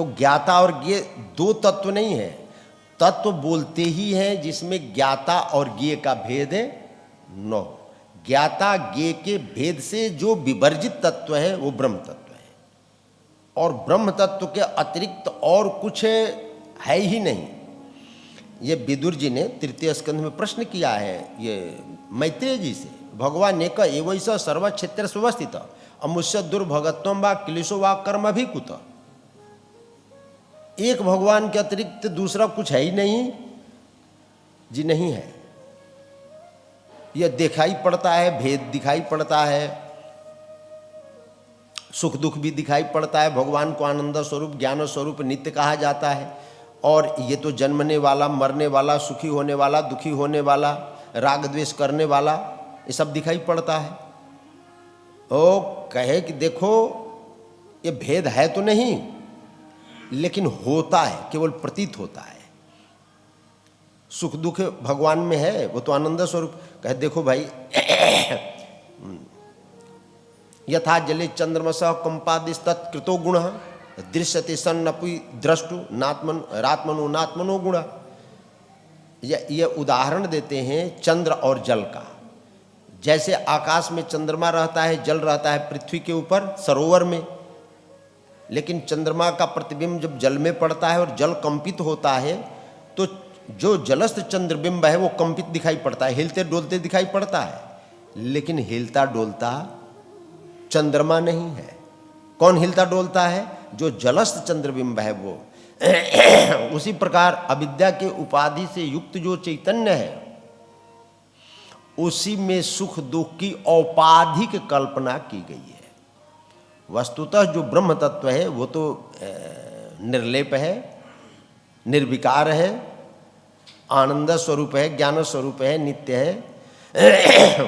तो ज्ञाता और ज्ञेय दो तत्व नहीं है, तत्व बोलते ही हैं जिसमें ज्ञाता और ज्ञेय का भेद न हो। ज्ञाता ज्ञेय के भेद से जो विवर्जित तत्व है वो ब्रह्म तत्व है, और ब्रह्म तत्व के अतिरिक्त और कुछ है ही नहीं। ये विदुर जी ने तृतीय स्कंध में प्रश्न किया है ये मैत्रेय जी से, भगवान ने कहा एवं सर्व क्षेत्र सुवस्थित अमुष्य दुर्भगत्व व क्लेशो व कर्म भी कुत। एक भगवान के अतिरिक्त दूसरा कुछ है ही नहीं जी, नहीं है। यह दिखाई पड़ता है, भेद दिखाई पड़ता है, सुख दुख भी दिखाई पड़ता है। भगवान को आनंद स्वरूप ज्ञान स्वरूप नित्य कहा जाता है, और ये तो जन्मने वाला, मरने वाला, सुखी होने वाला, दुखी होने वाला, राग द्वेष करने वाला, ये सब दिखाई पड़ता है। ओ कहे कि देखो ये भेद है तो नहीं, लेकिन होता है, केवल प्रतीत होता है। सुख दुख भगवान में है, वो तो आनंद स्वरूप। कहे देखो भाई यथा जले चंद्रमस कंपादिस्तत्कृतो गुण दृश्यते सन्नपि द्रष्टु नात्मनो नात्मनो गुण। ये उदाहरण देते हैं चंद्र और जल का। जैसे आकाश में चंद्रमा रहता है, जल रहता है पृथ्वी के ऊपर सरोवर में, लेकिन चंद्रमा का प्रतिबिंब जब जल में पड़ता है और जल कंपित होता है, तो जो जलस्थ चंद्रबिंब है वो कंपित दिखाई पड़ता है, हिलते डोलते दिखाई पड़ता है, लेकिन हिलता डोलता चंद्रमा नहीं है। कौन हिलता डोलता है? जो जलस्थ चंद्रबिंब है वो। उसी प्रकार अविद्या के उपाधि से युक्त जो चैतन्य है, उसी में सुख दुख की औपाधिक कल्पना की गई है। वस्तुतः जो ब्रह्म तत्व है वो तो निर्लेप है, निर्विकार है, आनंद स्वरूप है, ज्ञान स्वरूप है, नित्य है,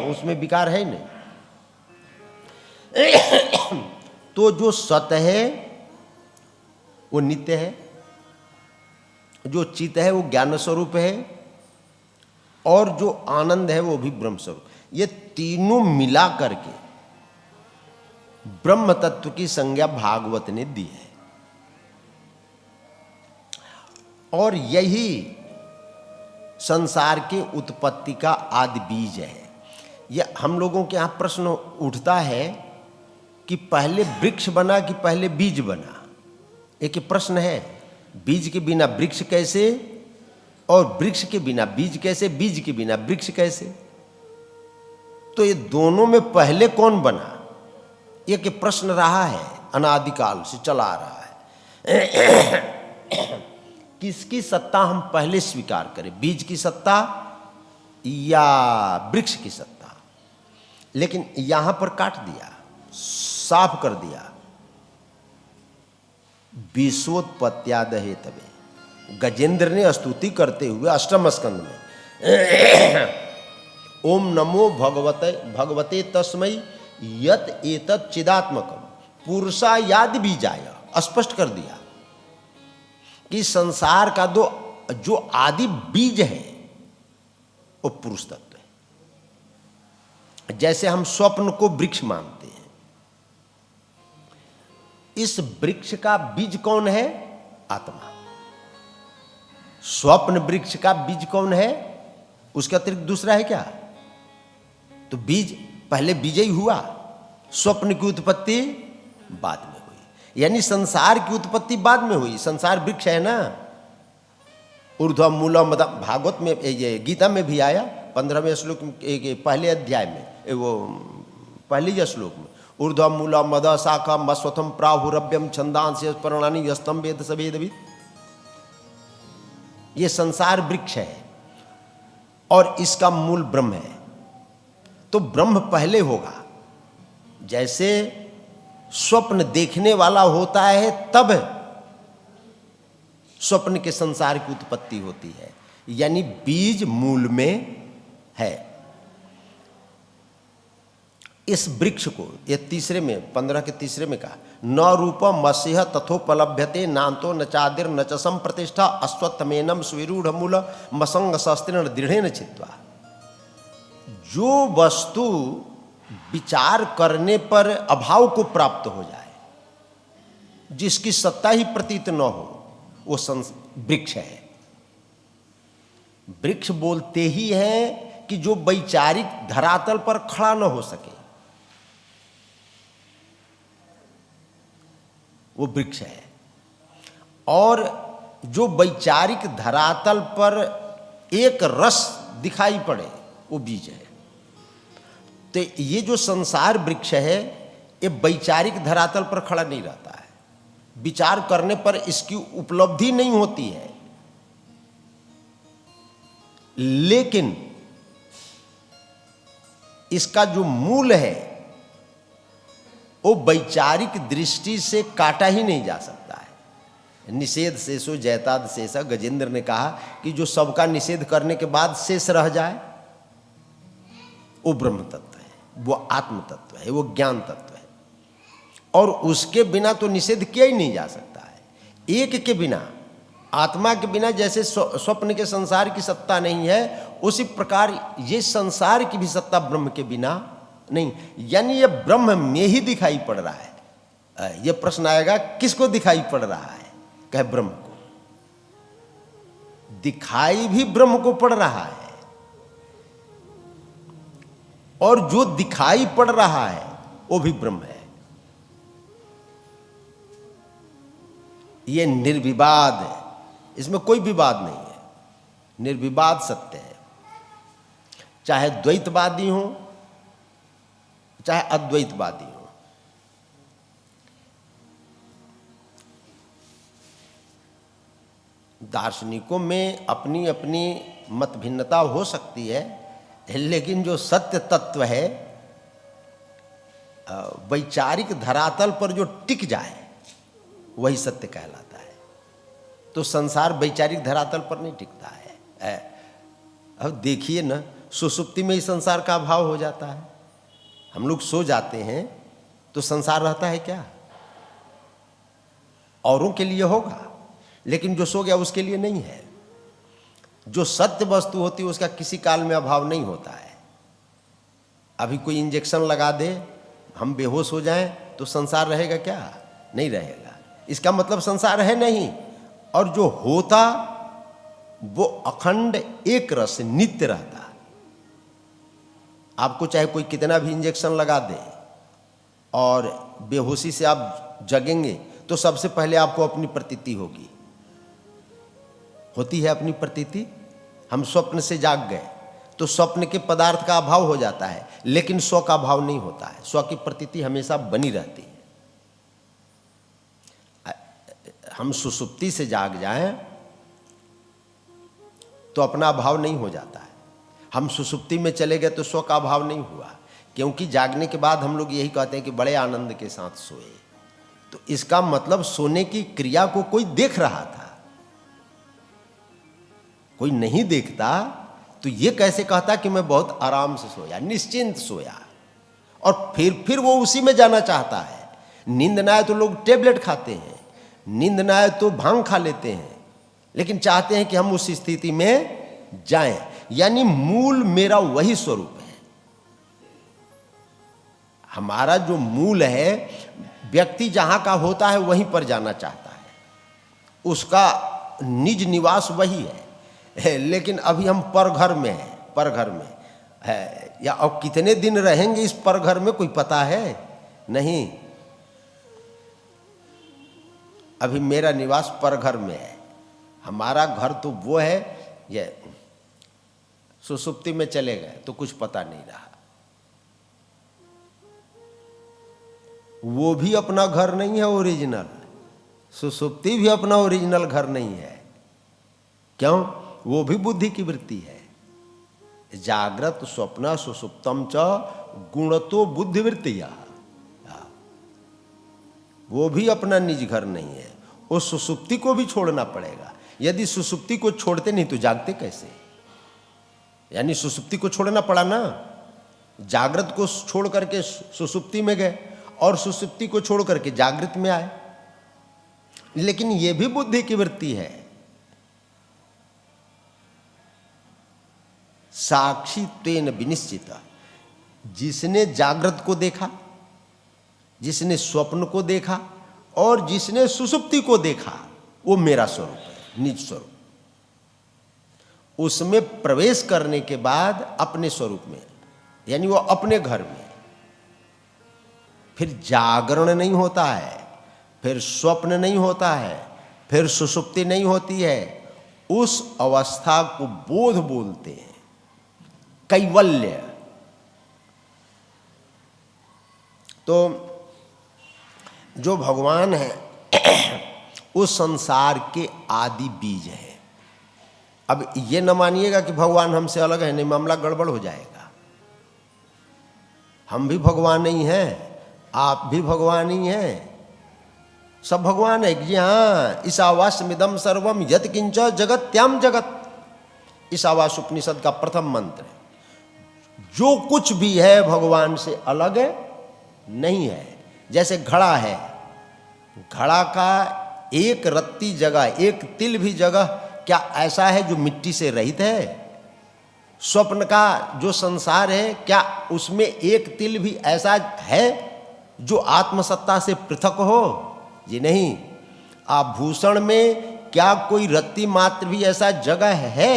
उसमें विकार है ही नहीं। तो जो सत है वो नित्य है, जो चित है वो ज्ञान स्वरूप है, और जो आनंद है वो भी ब्रह्म स्वरूप। ये तीनों मिला करके ब्रह्म तत्व की संज्ञा भागवत ने दी है, और यही संसार के उत्पत्ति का आदि बीज है। यह हम लोगों के यहाँ प्रश्न उठता है कि पहले वृक्ष बना कि पहले बीज बना। एक प्रश्न है, बीज के बिना वृक्ष कैसे, और वृक्ष के बिना बीज कैसे, बीज के बिना वृक्ष कैसे? तो ये दोनों में पहले कौन बना, एक प्रश्न रहा है, अनादिकाल से चला आ रहा है। किसकी सत्ता हम पहले स्वीकार करें, बीज की सत्ता या वृक्ष की सत्ता? लेकिन यहां पर काट दिया, साफ कर दिया, विश्वोत्पत्त्याद हेतवे। गजेंद्र ने स्तुति करते हुए अष्टम स्कंद में ओम नमो भगवते तस्मै यत एतत् चिदात्मकम पुरुषायादि बीजाय, स्पष्ट कर दिया कि संसार का जो आदि बीज है वो पुरुष तत्व है। जैसे हम स्वप्न को वृक्ष मानते हैं, इस वृक्ष का बीज कौन है? आत्मा। स्वप्न वृक्ष का बीज कौन है? उसके अतिरिक्त दूसरा है क्या? तो बीज पहले बीज ही हुआ, स्वप्न की उत्पत्ति बाद में हुई, यानी संसार की उत्पत्ति बाद में हुई। संसार वृक्ष है ना, ऊर्ध्व मूलम मद, भागवत में ये गीता में भी आया 15वें श्लोक पहले अध्याय में, वो पहले श्लोक में, ऊर्ध्व मूलम मद शाखा मस्वथम प्राहुरभ्यम छंदांस पर्णानि यस्तम वेद सवेदविद। ये संसार वृक्ष है और इसका मूल ब्रह्म है। तो ब्रह्म पहले होगा। जैसे स्वप्न देखने वाला होता है तब स्वप्न के संसार की उत्पत्ति होती है, यानी बीज मूल में है। इस वृक्ष को ये तीसरे में 15 के तीसरे में कहा, न रूपम मसीह तथोपलभ्यते नान्तो न चादिर न च संप्रतिष्ठा अश्वत्थमेनम स्विरूढ़ मूल मसंग शस्त्रेण दृढ़ेन छित्वा। जो वस्तु विचार करने पर अभाव को प्राप्त हो जाए, जिसकी सत्ता ही प्रतीत न हो, वो वृक्ष है। वृक्ष बोलते ही हैं कि जो वैचारिक धरातल पर खड़ा न हो सके, वो वृक्ष है। और जो वैचारिक धरातल पर एक रस दिखाई पड़े, वो बीज है। तो ये जो संसार वृक्ष है, ये वैचारिक धरातल पर खड़ा नहीं रहता है, विचार करने पर इसकी उपलब्धि नहीं होती है, लेकिन इसका जो मूल है वो वैचारिक दृष्टि से काटा ही नहीं जा सकता है। निषेध शेषो जयताद शेषा, गजेंद्र ने कहा कि जो सबका निषेध करने के बाद शेष रह जाए, वो ब्रह्म तत्व है, वो आत्म तत्व है, वो ज्ञान तत्व है। और उसके बिना तो निषेध किया ही नहीं जा सकता है। एक के बिना, आत्मा के बिना जैसे स्वप्न के संसार की सत्ता नहीं है, उसी प्रकार ये संसार की भी सत्ता ब्रह्म के बिना नहीं। यानी ये ब्रह्म में ही दिखाई पड़ रहा है। ये प्रश्न आएगा, किसको दिखाई पड़ रहा है? कहे ब्रह्म को। दिखाई भी ब्रह्म को पड़ रहा है, और जो दिखाई पड़ रहा है वो भी ब्रह्म है। ये निर्विवाद है, इसमें कोई विवाद नहीं है, निर्विवाद सत्य है। चाहे द्वैतवादी हो, चाहे अद्वैतवादी हो। दार्शनिकों में अपनी अपनी मत भिन्नता हो सकती है, लेकिन जो सत्य तत्व है वैचारिक धरातल पर जो टिक जाए, वही सत्य कहलाता है। तो संसार वैचारिक धरातल पर नहीं टिकता है। अब देखिए ना, सुषुप्ति में ही संसार का अभाव हो जाता है। हम लोग सो जाते हैं तो संसार रहता है क्या? औरों के लिए होगा, लेकिन जो सो गया उसके लिए नहीं है। जो सत्य वस्तु होती है उसका किसी काल में अभाव नहीं होता है। अभी कोई इंजेक्शन लगा दे, हम बेहोश हो जाएं, तो संसार रहेगा क्या? नहीं रहेगा। इसका मतलब संसार है नहीं। और जो होता वो अखंड एक रस नित्य रहता। आपको चाहे कोई कितना भी इंजेक्शन लगा दे और बेहोशी से आप जगेंगे, तो सबसे पहले आपको अपनी प्रतीति होगी, होती है अपनी प्रतीति। हम स्वप्न से जाग गए तो स्वप्न के पदार्थ का अभाव हो जाता है, लेकिन स्व का अभाव नहीं होता है। स्व की प्रतीति हमेशा बनी रहती है। हम सुषुप्ति से जाग जाएं तो अपना अभाव नहीं हो जाता है। हम सुषुप्ति में चले गए तो स्व का अभाव नहीं हुआ, क्योंकि जागने के बाद हम लोग यही कहते हैं कि बड़े आनंद के साथ सोए। तो इसका मतलब सोने की क्रिया को कोई देख रहा था। कोई नहीं देखता तो ये कैसे कहता कि मैं बहुत आराम से सोया, निश्चिंत सोया। और फिर वो उसी में जाना चाहता है। नींद ना आए तो लोग टेबलेट खाते हैं, नींद ना आए तो भांग खा लेते हैं, लेकिन चाहते हैं कि हम उस स्थिति में जाएं। यानी मूल मेरा वही स्वरूप है। हमारा जो मूल है, व्यक्ति जहां का होता है वहीं पर जाना चाहता है, उसका निज निवास वही है। लेकिन अभी हम परघर में हैं, परघर में है, या अब कितने दिन रहेंगे इस परघर में कोई पता है? नहीं। अभी मेरा निवास परघर में है। हमारा घर तो वो है, ये सुषुप्ति में चले गए तो कुछ पता नहीं रहा। वो भी अपना घर नहीं है ओरिजिनल, सुषुप्ति भी अपना ओरिजिनल घर नहीं है। क्यों? वो भी बुद्धि की वृत्ति है। जागृत स्वप्न सुषुप्तम च गुणतो बुद्धिवृत्तिया, वो भी अपना निज घर नहीं है। उस सुषुप्ति को भी छोड़ना पड़ेगा। यदि सुषुप्ति को छोड़ते नहीं तो जागते कैसे? यानी सुषुप्ति को छोड़ना पड़ा ना। जागृत को छोड़ करके सुषुप्ति में गए और सुषुप्ति को छोड़ करके जागृत में आए। लेकिन यह भी बुद्धि की वृत्ति है। साक्षी त्वेन विनिश्चित, जिसने जागृत को देखा, जिसने स्वप्न को देखा और जिसने सुषुप्ति को देखा वो मेरा स्वरूप है, निज स्वरूप। उसमें प्रवेश करने के बाद अपने स्वरूप में, यानी वो अपने घर में, फिर जागरण नहीं होता है, फिर स्वप्न नहीं होता है, फिर सुषुप्ति नहीं होती है। उस अवस्था को बोध बोलते हैं, कैवल्य। तो जो भगवान है उस संसार के आदि बीज है। अब ये न मानिएगा कि भगवान हमसे अलग है, नहीं, मामला गड़बड़ हो जाएगा। हम भी भगवान ही हैं, आप भी भगवान ही हैं, सब भगवान है जी। हाँ, ईशावास्यमिदं सर्वम यत् किंच जगत्याम जगत, ईशावास्य उपनिषद का प्रथम मंत्र है। जो कुछ भी है भगवान से अलग है नहीं है। जैसे घड़ा है, घड़ा का एक रत्ती जगह, एक तिल भी जगह क्या ऐसा है जो मिट्टी से रहित है? स्वप्न का जो संसार है, क्या उसमें एक तिल भी ऐसा है जो आत्मसत्ता से पृथक हो? जी नहीं। आभूषण में क्या कोई रत्ती मात्र भी ऐसा जगह है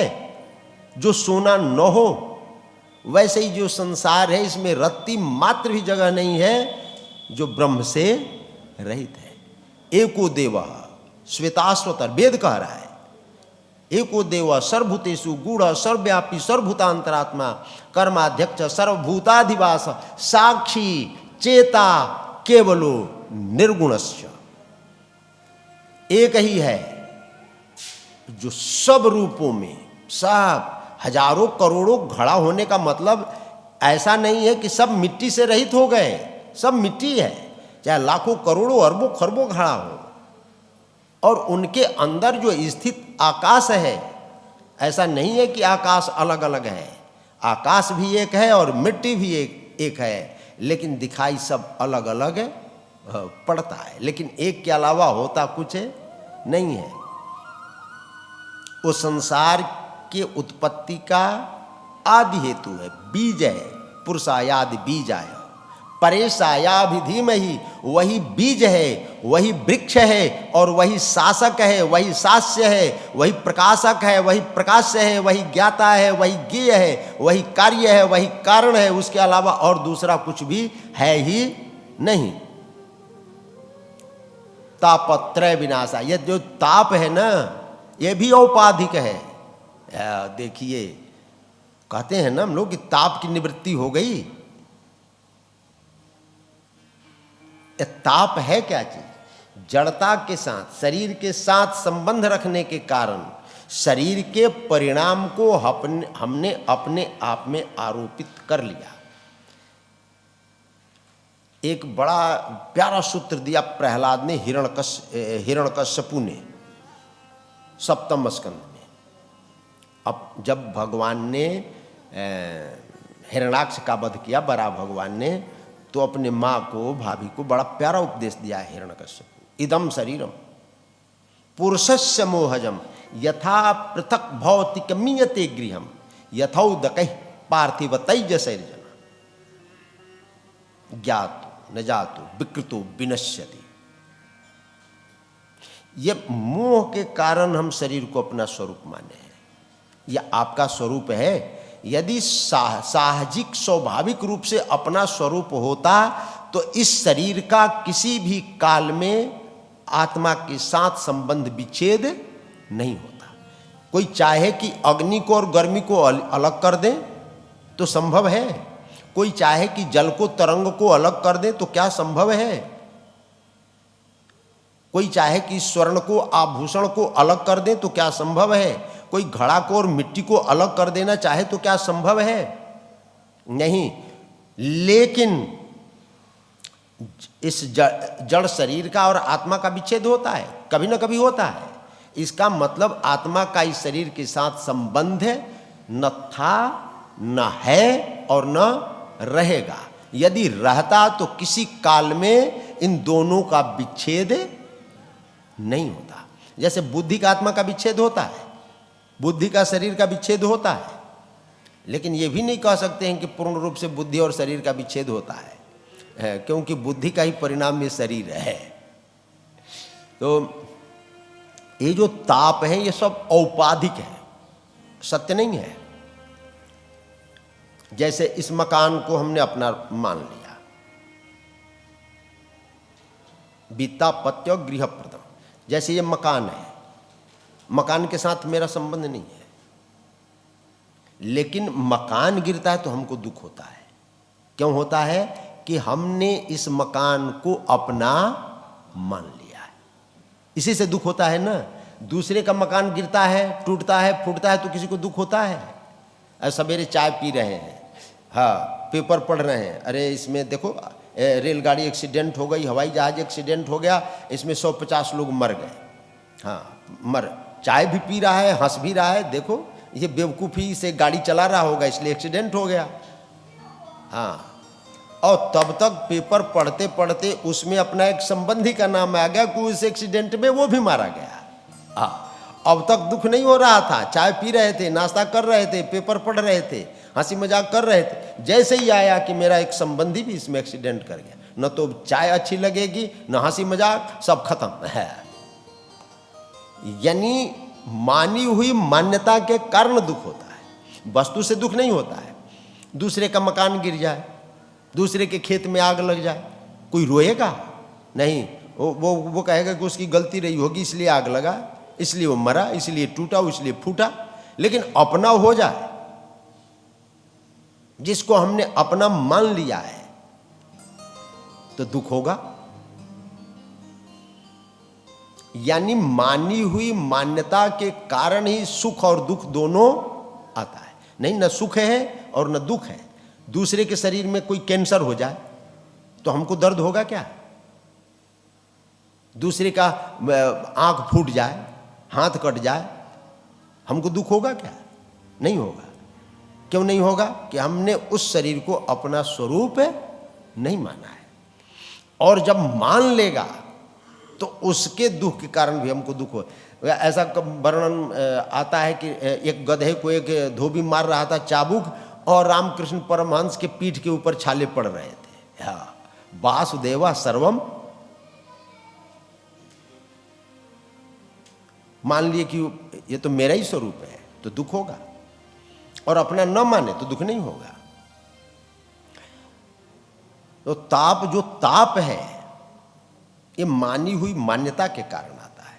जो सोना न हो? वैसे ही जो संसार है, इसमें रत्ती मात्र भी जगह नहीं है जो ब्रह्म से रहित है। एको देवा श्वेताश्वतर, वेद कह रहा है, एको देवा सर्वभूतेषु गूढ़ सर्वव्यापी सर्वभूतांतरात्मा कर्माध्यक्ष सर्वभूताधिवास साक्षी चेता केवलो निर्गुणस्य। एक ही है जो सब रूपों में, सब हजारों करोड़ों घड़ा होने का मतलब ऐसा नहीं है कि सब मिट्टी से रहित हो गए। सब मिट्टी है, चाहे लाखों करोड़ों अरबों खरबों घड़ा हो, और उनके अंदर जो स्थित आकाश है, ऐसा नहीं है कि आकाश अलग अलग है। आकाश भी एक है और मिट्टी भी एक है, लेकिन दिखाई सब अलग अलग पड़ता है, लेकिन एक के अलावा होता कुछ नहीं है। वो संसार के उत्पत्ति का आदि हेतु है, बीज है। पुरुषायादि बीजाय परेशायाभिधीमहि, वही बीज है, वही वृक्ष है, और वही शासक है, वही शास्य है, वही प्रकाशक है, वही प्रकाश्य है, वही ज्ञाता है, वही ज्ञेय है, वही कार्य है, वही कारण है। उसके अलावा और दूसरा कुछ भी है ही नहीं। तापत्रय विनाशा, ये जो ताप है ना, ये भी औपाधिक है। देखिए, कहते हैं ना हम लोग कि ताप की निवृत्ति हो गई। ताप है क्या चीज? जड़ता के साथ, शरीर के साथ संबंध रखने के कारण शरीर के परिणाम को हमने अपने आप में आरोपित कर लिया। एक बड़ा प्यारा सूत्र दिया प्रहलाद ने हिरण्यकश्यपु ने सप्तम स्कंद में। अब जब भगवान ने हिरण्याक्ष का वध किया, बरा भगवान ने, तो अपने माँ को, भाभी को बड़ा प्यारा उपदेश दिया है हिरण्यकश्यपु। इदम शरीरम पुरुषस्य मोहजम यथा पृथक भौतिकमीयते गृहम यथौदकैः पार्थिवतैज शैर्जन ज्ञातो न जातो विकृतो विनश्यति। ये मोह के कारण हम शरीर को अपना स्वरूप माने हैं। यह आपका स्वरूप है। यदि साहजिक स्वाभाविक रूप से अपना स्वरूप होता तो इस शरीर का किसी भी काल में आत्मा के साथ संबंध विच्छेद नहीं होता। कोई चाहे कि अग्नि को और गर्मी को अलग कर दे तो संभव है। कोई चाहे कि जल को तरंग को अलग कर दे तो क्या संभव है? कोई चाहे कि स्वर्ण को आभूषण को अलग कर दे तो क्या संभव है? कोई घड़ा को और मिट्टी को अलग कर देना चाहे तो क्या संभव है? नहीं। लेकिन इस जड़ शरीर का और आत्मा का विच्छेद होता है, कभी न कभी होता है। इसका मतलब आत्मा का इस शरीर के साथ संबंध न था, न है और न रहेगा। यदि रहता तो किसी काल में इन दोनों का विच्छेद नहीं होता। जैसे बुद्धि का आत्मा का विच्छेद होता है, बुद्धि का शरीर का विच्छेद होता है, लेकिन ये भी नहीं कह सकते हैं कि पूर्ण रूप से बुद्धि और शरीर का विच्छेद होता है, क्योंकि बुद्धि का ही परिणाम ये शरीर है। तो ये जो ताप है ये सब औपाधिक है, सत्य नहीं है। जैसे इस मकान को हमने अपना मान लिया, वित्तापत्य गृह प्रदम, जैसे ये मकान है, मकान के साथ मेरा संबंध नहीं है, लेकिन मकान गिरता है तो हमको दुख होता है। क्यों होता है? कि हमने इस मकान को अपना मान लिया है, इसी से दुख होता है ना। दूसरे का मकान गिरता है, टूटता है, फूटता है तो किसी को दुख होता है। सवेरे चाय पी रहे हैं, हाँ, पेपर पढ़ रहे हैं, अरे इसमें देखो रेलगाड़ी एक्सीडेंट हो गई, हवाई जहाज एक्सीडेंट हो गया, इसमें 150 लोग मर गए। हाँ, चाय भी पी रहा है, हंस भी रहा है, देखो ये बेवकूफ़ी से गाड़ी चला रहा होगा इसलिए एक्सीडेंट हो गया। हाँ, और तब तक पेपर पढ़ते पढ़ते उसमें अपना एक संबंधी का नाम आ गया कि उस एक्सीडेंट में वो भी मारा गया। हाँ, अब तक दुख नहीं हो रहा था, चाय पी रहे थे, नाश्ता कर रहे थे, पेपर पढ़ रहे थे, हंसी मजाक कर रहे थे, जैसे ही आया कि मेरा एक संबंधी भी इसमें एक्सीडेंट कर गया, न तो चाय अच्छी लगेगी न हंसी मजाक, सब खत्म है। यानी मानी हुई मान्यता के कारण दुख होता है, वस्तु से दुख नहीं होता है। दूसरे का मकान गिर जाए, दूसरे के खेत में आग लग जाए, कोई रोएगा नहीं, वो कहेगा कि उसकी गलती रही होगी इसलिए आग लगा, इसलिए वो मरा, इसलिए टूटा, इसलिए फूटा। लेकिन अपना हो जाए, जिसको हमने अपना मान लिया है, तो दुख होगा। यानी मानी हुई मान्यता के कारण ही सुख और दुख दोनों आता है। नहीं, न सुख है और न दुख है। दूसरे के शरीर में कोई कैंसर हो जाए तो हमको दर्द होगा क्या? दूसरे का आंख फूट जाए, हाथ कट जाए, हमको दुख होगा क्या? नहीं होगा। क्यों नहीं होगा? कि हमने उस शरीर को अपना स्वरूप नहीं माना है। और जब मान लेगा तो उसके दुख के कारण भी हमको दुख हो। ऐसा वर्णन आता है कि एक गधे को एक धोबी मार रहा था चाबुक, और रामकृष्ण परमहंस के पीठ के ऊपर छाले पड़ रहे थे। हाँ, वासुदेवा सर्वम, मान लिए कि ये तो मेरा ही स्वरूप है, तो दुख होगा। और अपना न माने तो दुख नहीं होगा। तो ताप, जो ताप है, ये मानी हुई मान्यता के कारण आता है।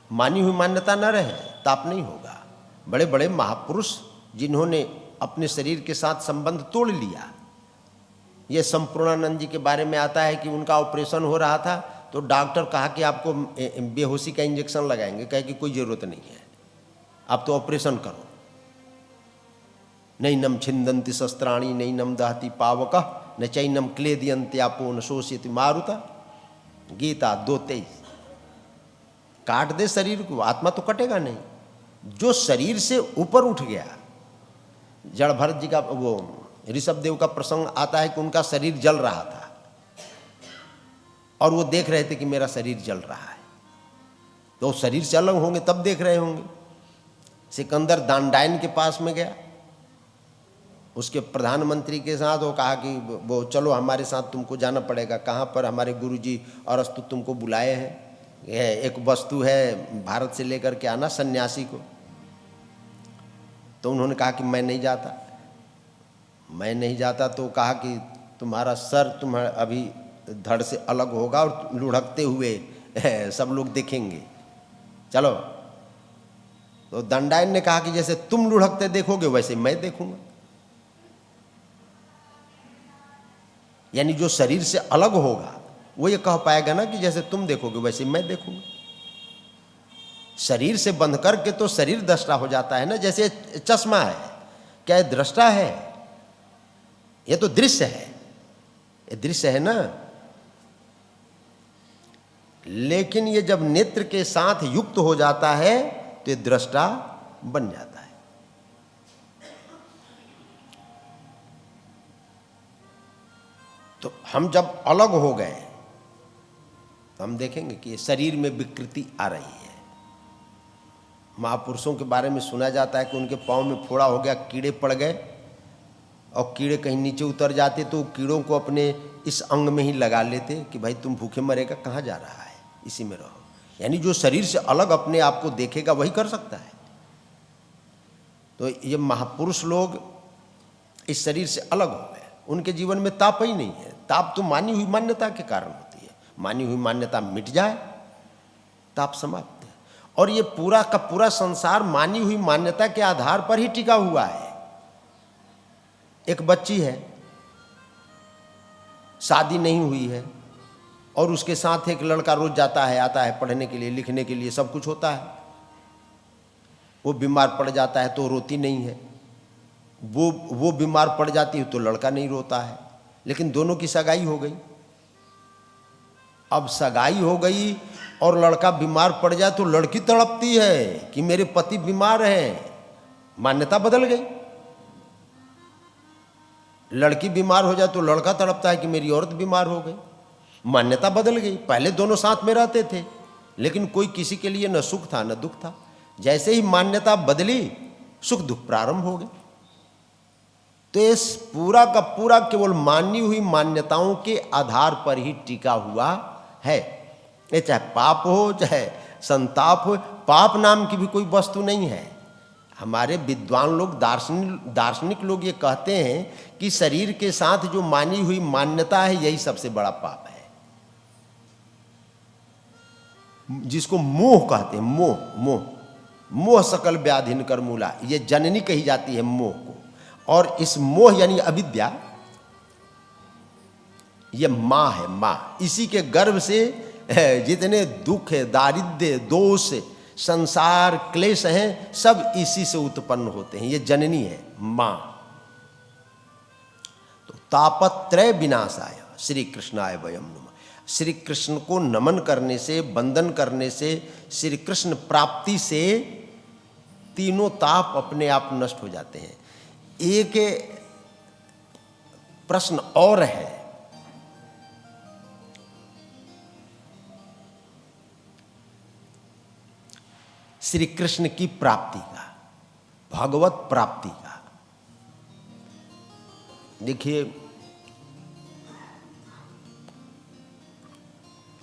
मानी हुई मान्यता न रहे, ताप नहीं होगा। बड़े बड़े महापुरुष जिन्होंने अपने शरीर के साथ संबंध तोड़ लिया, ये संपूर्णानंद जी के बारे में आता है कि उनका ऑपरेशन हो रहा था तो डॉक्टर कहा कि आपको बेहोशी का इंजेक्शन लगाएंगे, कहे कि कोई ज़रूरत नहीं है, आप तो ऑपरेशन करो। नैनम छिंदंति शस्त्राणी नैनम दहति पावक न चैनम क्लेदियंत्यापो न शोषित मारुता, गीता 2:23। काट दे शरीर को, आत्मा तो कटेगा नहीं। जो शरीर से ऊपर उठ गया, जड़ भरत जी का वो ऋषभ देव का प्रसंग आता है कि उनका शरीर जल रहा था और वो देख रहे थे कि मेरा शरीर जल रहा है, तो शरीर से अलग होंगे तब देख रहे होंगे। सिकंदर दानडायन के पास में गया, उसके प्रधानमंत्री के साथ, वो कहा कि वो चलो हमारे साथ तुमको जाना पड़ेगा। कहाँ पर? हमारे गुरुजी अरस्तु तुमको बुलाए हैं, यह एक वस्तु है, भारत से लेकर के आना सन्यासी को। तो उन्होंने कहा कि मैं नहीं जाता, मैं नहीं जाता। तो कहा कि तुम्हारा सर तुम्हारा अभी धड़ से अलग होगा और लुढ़कते हुए सब लोग देखेंगे, चलो। तो दंडायन ने कहा कि जैसे तुम लुढ़कते देखोगे वैसे मैं देखूंगा। यानी जो शरीर से अलग होगा वो ये कह पाएगा ना कि जैसे तुम देखोगे वैसे मैं देखूंगा। शरीर से बंध करके तो शरीर दृष्टा हो जाता है ना। जैसे चश्मा है, क्या ये दृष्टा है? ये तो दृश्य है, ये दृश्य है ना। लेकिन ये जब नेत्र के साथ युक्त हो जाता है तो ये दृष्टा बन जाता है। तो हम जब अलग हो गए तो हम देखेंगे कि शरीर में विकृति आ रही है। महापुरुषों के बारे में सुना जाता है कि उनके पाँव में फोड़ा हो गया, कीड़े पड़ गए, और कीड़े कहीं नीचे उतर जाते तो कीड़ों को अपने इस अंग में ही लगा लेते कि भाई तुम भूखे मरेगा, कहाँ जा रहा है। इसी में रहो। यानी जो शरीर से अलग अपने आप को देखेगा वही कर सकता है। तो ये महापुरुष लोग इस शरीर से अलग हो गए, उनके जीवन में ताप ही नहीं है। ताप तो मानी हुई मान्यता के कारण होती है, मानी हुई मान्यता मिट जाए ताप समाप्त है। और ये पूरा का पूरा संसार मानी हुई मान्यता के आधार पर ही टिका हुआ है। एक बच्ची है, शादी नहीं हुई है, और उसके साथ एक लड़का रोज जाता है आता है पढ़ने के लिए, लिखने के लिए, सब कुछ होता है। वो बीमार पड़ जाता है तो रोती नहीं है, वो बीमार पड़ जाती है तो लड़का नहीं रोता है। लेकिन दोनों की सगाई हो गई। अब सगाई हो गई और लड़का बीमार पड़ जाए तो लड़की तड़पती है कि मेरे पति बीमार हैं। मान्यता बदल गई। लड़की बीमार हो जाए तो लड़का तड़पता है कि मेरी औरत बीमार हो गई। मान्यता बदल गई। पहले दोनों साथ में रहते थे, लेकिन कोई किसी के लिए न सुख था न दुख था। जैसे ही मान्यता बदली, सुख दुख प्रारंभ हो गए। तो इस पूरा का पूरा केवल मानी हुई मान्यताओं के आधार पर ही टिका हुआ है। ये चाहे पाप हो चाहे संताप हो, पाप नाम की भी कोई वस्तु नहीं है। हमारे विद्वान लोग, दार्शनिक लोग ये कहते हैं कि शरीर के साथ जो मानी हुई मान्यता है यही सबसे बड़ा पाप है, जिसको मोह कहते हैं। मोह सकल व्याधिन कर मूला, ये जननी कही जाती है मोह को। और इस मोह यानी अविद्या, ये माँ है, माँ। इसी के गर्भ से जितने दुख है, दारिद्र्य, दोष, संसार, क्लेश हैं, सब इसी से उत्पन्न होते हैं। ये जननी है, माँ। तो तापत्रय विनाशाय श्री कृष्णाय वयम नमः। श्री कृष्ण को नमन करने से, वंदन करने से, श्री कृष्ण प्राप्ति से तीनों ताप अपने आप नष्ट हो जाते हैं। एक प्रश्न और है, श्री कृष्ण की प्राप्ति का, भगवत प्राप्ति का। देखिए,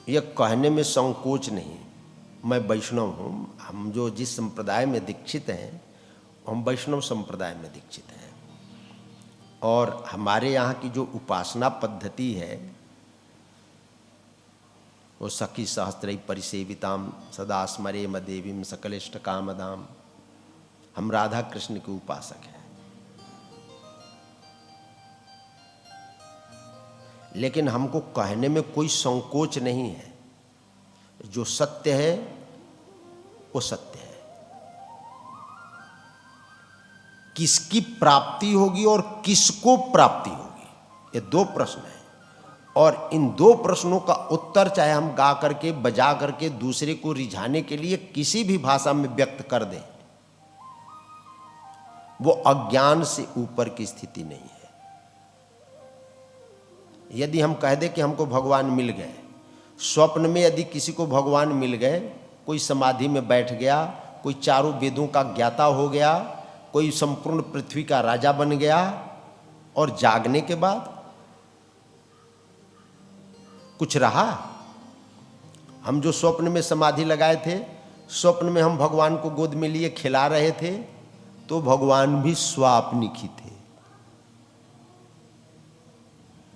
यह कहने में संकोच नहीं, मैं वैष्णव हूँ। हम जो जिस संप्रदाय में दीक्षित हैं, हम वैष्णव संप्रदाय में दीक्षित हैं। और हमारे यहाँ की जो उपासना पद्धति है वो सखी सहस्त्रैः परिसेविताम सदा स्मरेम देवीम सकलेष्ट कामदाम। हम राधा कृष्ण के उपासक हैं। लेकिन हमको कहने में कोई संकोच नहीं है। जो सत्य है वो सत्य है। किसकी प्राप्ति होगी और किसको प्राप्ति होगी, ये दो प्रश्न हैं। और इन दो प्रश्नों का उत्तर चाहे हम गा करके, बजा करके, दूसरे को रिझाने के लिए किसी भी भाषा में व्यक्त कर दें, वो अज्ञान से ऊपर की स्थिति नहीं है। यदि हम कह दें कि हमको भगवान मिल गए, स्वप्न में यदि किसी को भगवान मिल गए, कोई समाधि में बैठ गया, कोई चारों वेदों का ज्ञाता हो गया, कोई संपूर्ण पृथ्वी का राजा बन गया, और जागने के बाद कुछ रहा? हम जो स्वप्न में समाधि लगाए थे, स्वप्न में हम भगवान को गोद में लिए खिला रहे थे, तो भगवान भी स्वाप्निक ही थे।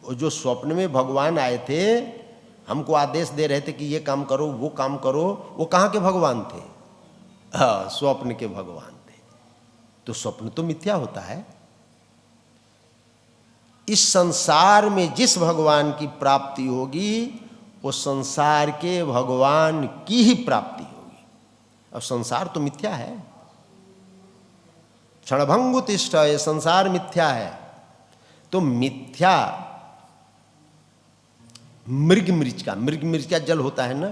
और जो स्वप्न में भगवान आए थे, हमको आदेश दे रहे थे कि ये काम करो, वो काम करो, वो कहाँ के भगवान थे? हाँ, स्वप्न के भगवान थे। तो स्वप्न तो मिथ्या होता है। इस संसार में जिस भगवान की प्राप्ति होगी, वो संसार के भगवान की ही प्राप्ति होगी। अब संसार तो मिथ्या है। क्षणभंगु तिष्ठ, ये संसार मिथ्या है। तो मिथ्या मृग मृचिका जल होता है ना,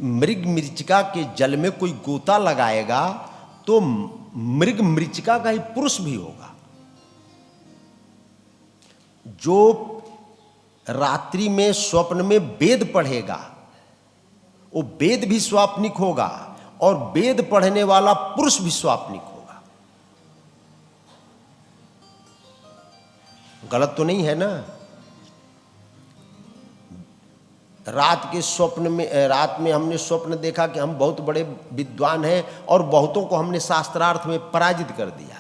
मृग मृचिका के जल में कोई गोता लगाएगा तो मृग मृचिका का ही पुरुष भी होगा। जो रात्रि में स्वप्न में वेद पढ़ेगा, वो वेद भी स्वाप्निक होगा, और वेद पढ़ने वाला पुरुष भी स्वाप्निक होगा। गलत तो नहीं है ना? रात के स्वप्न में, रात में हमने स्वप्न देखा कि हम बहुत बड़े विद्वान हैं और बहुतों को हमने शास्त्रार्थ में पराजित कर दिया।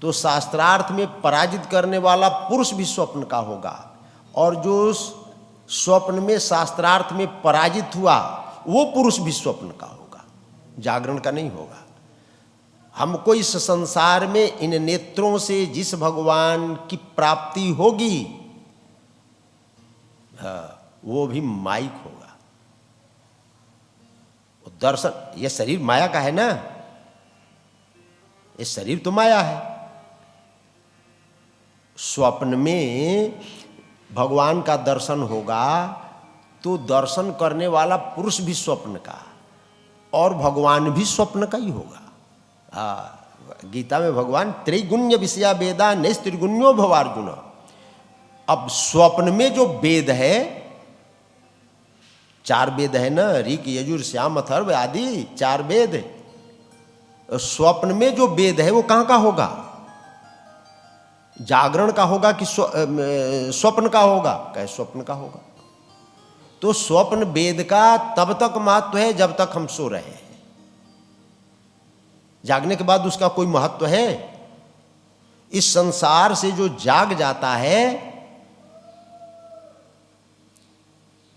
तो शास्त्रार्थ में पराजित करने वाला पुरुष भी स्वप्न का होगा, और जो स्वप्न में शास्त्रार्थ में पराजित हुआ वो पुरुष भी स्वप्न का होगा, जागरण का नहीं होगा। हमको इस संसार में इन नेत्रों से जिस भगवान की प्राप्ति होगी, वो भी माइक होगा। दर्शन, ये शरीर माया का है ना, ये शरीर तो माया है। स्वप्न में भगवान का दर्शन होगा तो दर्शन करने वाला पुरुष भी स्वप्न का और भगवान भी स्वप्न का ही होगा। गीता में भगवान त्रिगुण्य विषया वेदा नैस्त्रिगुण्यो भवार्जुन। अब स्वप्न में जो वेद है, 4 वेद है ना, ऋक यजुर साम अथर्व आदि 4 वेद। स्वप्न में जो वेद है वो कहाँ का होगा? जागरण का होगा कि स्वप्न का होगा? कहे स्वप्न का होगा। तो स्वप्न वेद का तब तक महत्व है जब तक हम सो रहे हैं। जागने के बाद उसका कोई महत्व है? इस संसार से जो जाग जाता है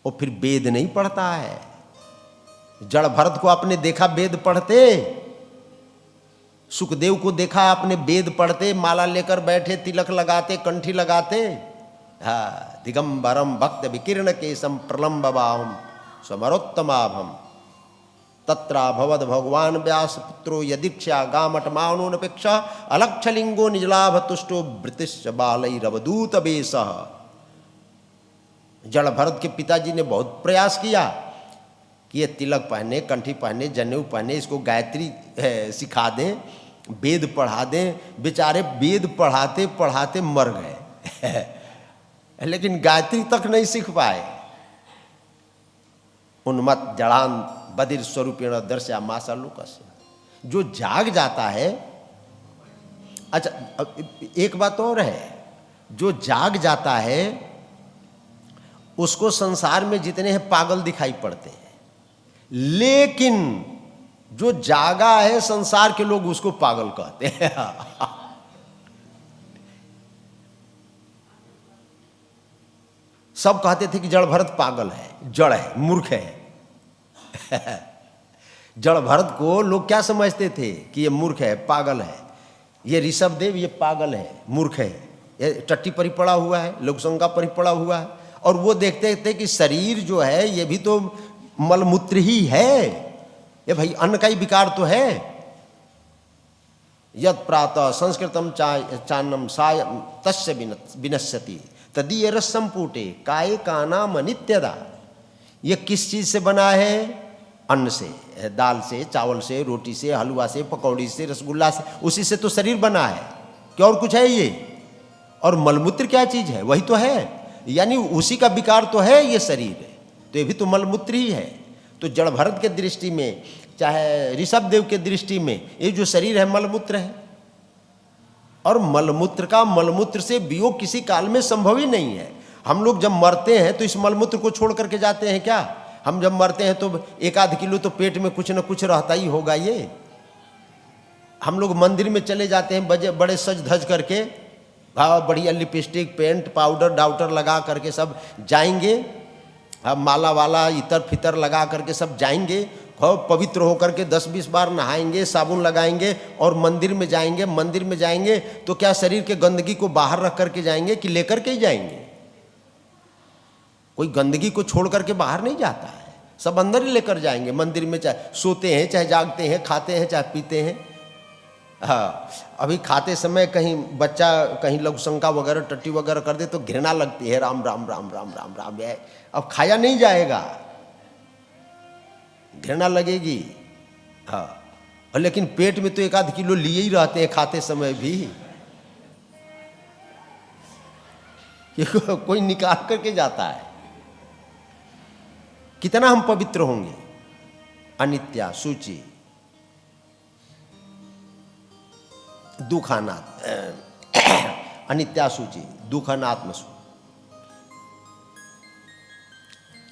वो फिर वेद नहीं पढ़ता है। जड़ भरत को आपने देखा वेद पढ़ते, सुखदेव को देखा आपने वेद पढ़ते, माला लेकर बैठे, तिलक लगाते, कंठी लगाते। दिगंबरम भक्त विकीर्ण केशम प्रलंबबाहुम समरोत्तमाभम तत्रा भवद भगवान व्यास पुत्रो यदीक्षा गामटमानोनपेक्षा अलक्षलिंगो निजलाभ तुष्टो वृतिश्च बालैरवधूत वेशः। जड़ भरत के पिताजी ने बहुत प्रयास किया कि ये तिलक पहने, कंठी पहने, जनेऊ पहने, इसको गायत्री सिखा दें, वेद पढ़ा दें। बेचारे वेद पढ़ाते पढ़ाते मर गए लेकिन गायत्री तक नहीं सीख पाए। उन्मत्त जड़ान बधिर स्वरूपेण दर्शया मासालुकस्य। जो जाग जाता है, अच्छा एक बात और है, जो जाग जाता है उसको संसार में जितने हैं पागल दिखाई पड़ते हैं, लेकिन जो जागा है संसार के लोग उसको पागल कहते हैं सब कहते थे कि जड़ भरत पागल है, जड़ है, मूर्ख है जड़ भरत को लोग क्या समझते थे कि ये मूर्ख है, पागल है। ये ऋषभ देव ये पागल है, मूर्ख है, ये टट्टी परी पड़ा हुआ है, लोकसंगा परी पड़ा हुआ है। और वो देखते थे कि शरीर जो है ये भी तो मलमूत्र ही है, ये भाई अन्न का ही विकार तो है। यद प्रातः संस्कृतम चान्नम साय तस्य विनश्यति तदीय रसम पूटे काय का नाम अनित्यदा। ये किस चीज से बना है? अन्न से, दाल से, चावल से, रोटी से, हलवा से, पकौड़ी से, रसगुल्ला से, उसी से तो शरीर बना है। क्या और कुछ है ये? और मलमूत्र क्या चीज है? वही तो है, यानी उसी का विकार तो है ये शरीर, तो ये भी तो मलमूत्र ही है। तो जड़ भरत के दृष्टि में, चाहे ऋषभ देव के दृष्टि में, ये जो शरीर है मलमूत्र है। और मलमूत्र का, मलमूत्र से वियोग किसी काल में संभव ही नहीं है। हम लोग जब मरते हैं तो इस मलमूत्र को छोड़ करके जाते हैं क्या? हम जब मरते हैं तो 1-8 किलो तो पेट में कुछ न कुछ रहता ही होगा। ये हम लोग मंदिर में चले जाते हैं बड़े सज धज करके, बढ़िया लिपस्टिक, पेंट, पाउडर डाउटर लगा करके सब जाएंगे, माला वाला इतर फितर लगा करके सब जाएंगे, पवित्र होकर के 10-20 बार नहाएंगे, साबुन लगाएंगे और मंदिर में जाएंगे। मंदिर में जाएंगे तो क्या शरीर के गंदगी को बाहर रख करके जाएंगे कि लेकर के ही जाएंगे? कोई गंदगी को छोड़ करके बाहर नहीं जाता है, सब अंदर ही लेकर जाएंगे। मंदिर में चाहे सोते हैं, चाहे जागते हैं, खाते हैं, चाहे पीते हैं। हाँ, अभी खाते समय कहीं बच्चा कहीं लघुशंका वगैरह, टट्टी वगैरह कर दे तो घृणा लगती है, राम राम राम राम राम राम। अब खाया नहीं जाएगा, घृणा लगेगी। हाँ, और लेकिन पेट में तो 1-8 किलो लिए ही रहते हैं खाते समय भी, ये कोई निकाल करके जाता है। कितना हम पवित्र होंगे। अनित्या सूची दुखानात् अनित्या सूची दुखानात्मसु।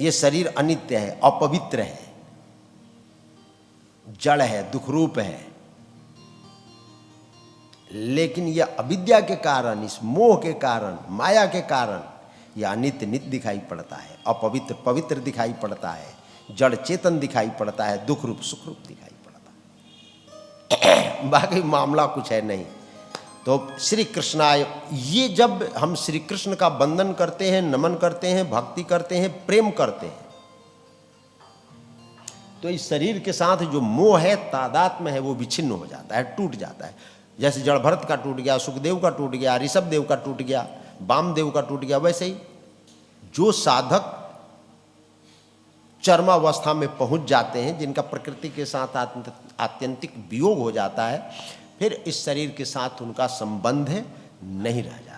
ये शरीर अनित्य है, अपवित्र है, जड़ है, दुखरूप है। लेकिन यह अविद्या के कारण, इस मोह के कारण, माया के कारण यह अनित्य नित्य दिखाई पड़ता है, अपवित्र पवित्र दिखाई पड़ता है, जड़ चेतन दिखाई पड़ता है, दुख रूप सुख रूप दिखाई पड़ता है। बाकी मामला कुछ है नहीं। तो श्री कृष्णाय, ये जब हम श्री कृष्ण का वंदन करते हैं, नमन करते हैं, भक्ति करते हैं, प्रेम करते हैं, तो इस शरीर के साथ जो मोह है, तादात्म्य है, वो विच्छिन्न हो जाता है, टूट जाता है। जैसे जड़ भरत का टूट गया, सुखदेव का टूट गया, ऋषभ देव का टूट गया, वामदेव का टूट गया, वैसे ही जो साधक चरमावस्था में पहुंच जाते हैं, जिनका प्रकृति के साथ आत्यंतिक वियोग हो जाता है, फिर इस शरीर के साथ उनका संबंध नहीं रह जाता।